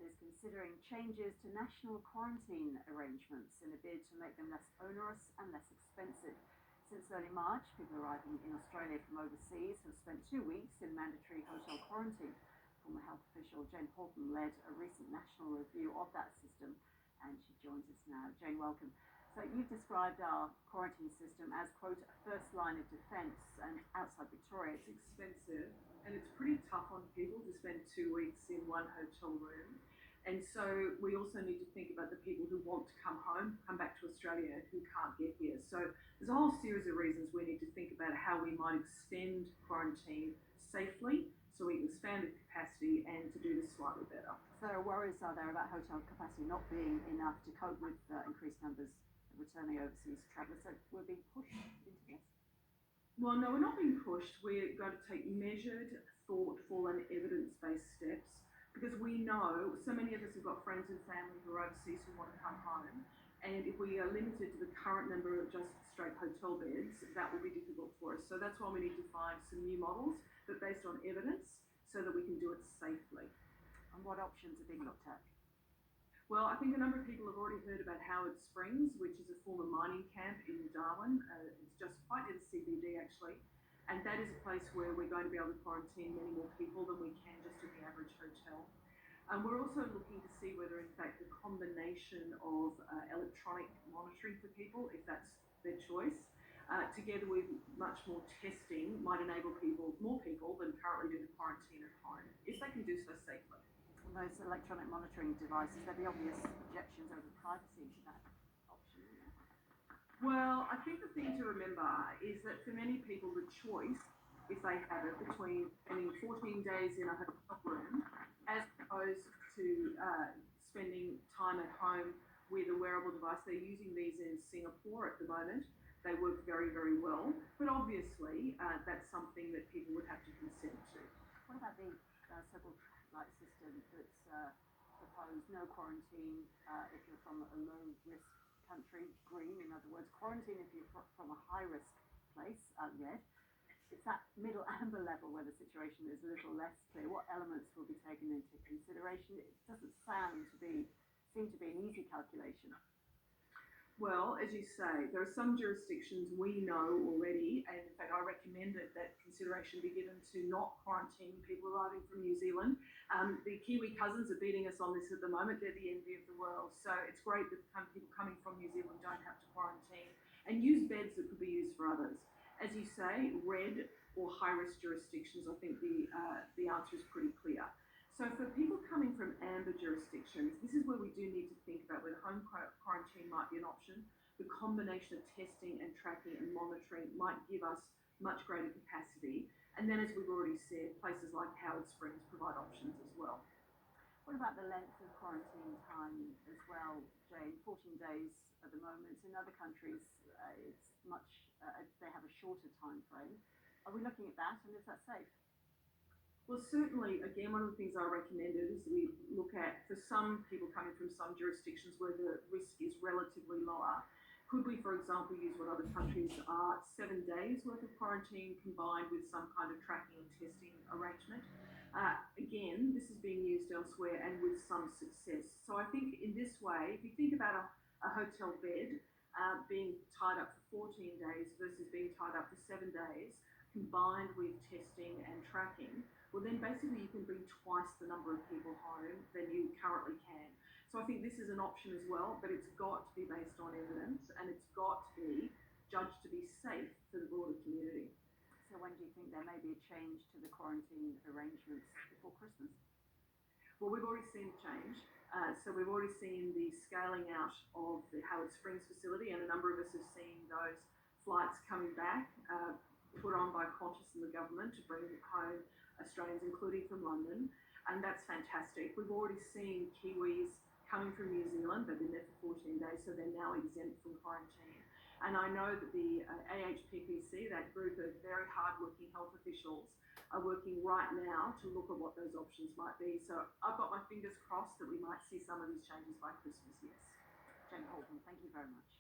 is considering changes to national quarantine arrangements in a bid to make them less onerous and less expensive. Since early March, people arriving in Australia from overseas have spent 2 weeks in mandatory hotel quarantine. Former health official Jane Halton led a recent national review of that system, and she joins us now. Jane, welcome. So you've described our quarantine system as, quote, a first line of defence, and outside Victoria it's expensive and it's pretty tough on people to spend 2 weeks in one hotel room. And so we also need to think about the people who want to come home, come back to Australia, who can't get here. So there's a whole series of reasons we need to think about how we might extend quarantine safely so we can expand the capacity and to do this slightly better. So worries are there about hotel capacity not being enough to cope with increased numbers returning overseas travellers, so we're being pushed into this? Well, no, we're not being pushed. We're going to take measured, thoughtful and evidence-based steps because we know so many of us have got friends and family who are overseas who want to come home, and if we are limited to the current number of just straight hotel beds, that will be difficult for us. So that's why we need to find some new models, but based on evidence so that we can do it safely. And what options are being looked at? Well, I think a number of people have already heard about Howard Springs, which is a former mining camp in Darwin. It's just quite near the CBD actually. And that is a place where we're going to be able to quarantine many more people than we can just in the average hotel. We're also looking to see whether in fact the combination of electronic monitoring for people, if that's their choice, together with much more testing might enable more people than currently do the quarantine at home, if they can do so safely. Those electronic monitoring devices, there'll be obvious objections over privacy to that option. Well, I think the thing to remember is that for many people the choice, if they have it, between spending 14 days in a hotel room as opposed to spending time at home with a wearable device. They're using these in Singapore at the moment. They work very, very well, but obviously that's something that people would have to consent to. What about the so-called light system that's proposed, no quarantine if you're from a low-risk country, green in other words, quarantine if you're from a high-risk place, red. It's that middle amber level where the situation is a little less clear. What elements will be taken into consideration? It doesn't seem to be an easy calculation. Well, as you say, there are some jurisdictions we know already, and in fact I recommend that consideration be given to not quarantining people arriving from New Zealand. The Kiwi cousins are beating us on this at the moment. They're the envy of the world. So it's great that people coming from New Zealand don't have to quarantine and use beds that could be used for others. As you say, red or high-risk jurisdictions, I think the answer is pretty clear. So for people coming from amber jurisdictions, this is where we do need to think about whether home quarantine might be an option. The combination of testing and tracking and monitoring might give us much greater capacity. And then, as we've already said, places like Howard Springs provide options as well. What about the length of quarantine time as well, Jane? 14 days at the moment. In other countries, it's much. They have a shorter time frame. Are we looking at that, and is that safe? Well, certainly, again, one of the things I recommended is we look at, for some people coming from some jurisdictions where the risk is relatively lower, could we, for example, use what other countries are 7 days worth of quarantine combined with some kind of tracking and testing arrangement? Again, this is being used elsewhere and with some success. So I think in this way, if you think about a hotel bed being tied up for 14 days versus being tied up for 7 days, combined with testing and tracking, well then basically you can bring twice the number of people home than you currently can. So I think this is an option as well, but it's got to be based on evidence and it's got to be judged to be safe for the broader community. So when do you think there may be a change to the quarantine arrangements before Christmas? Well, we've already seen a change. So we've already seen the scaling out of the Howard Springs facility, and a number of us have seen those flights coming back, put on by Qantas and the government to bring home Australians, including from London, and that's fantastic. We've already seen Kiwis coming from New Zealand. They've been there for 14 days, so they're now exempt from quarantine. And I know that the AHPPC, that group of very hard-working health officials, are working right now to look at what those options might be. So I've got my fingers crossed that we might see some of these changes by Christmas, yes. Jane Halton, thank you very much.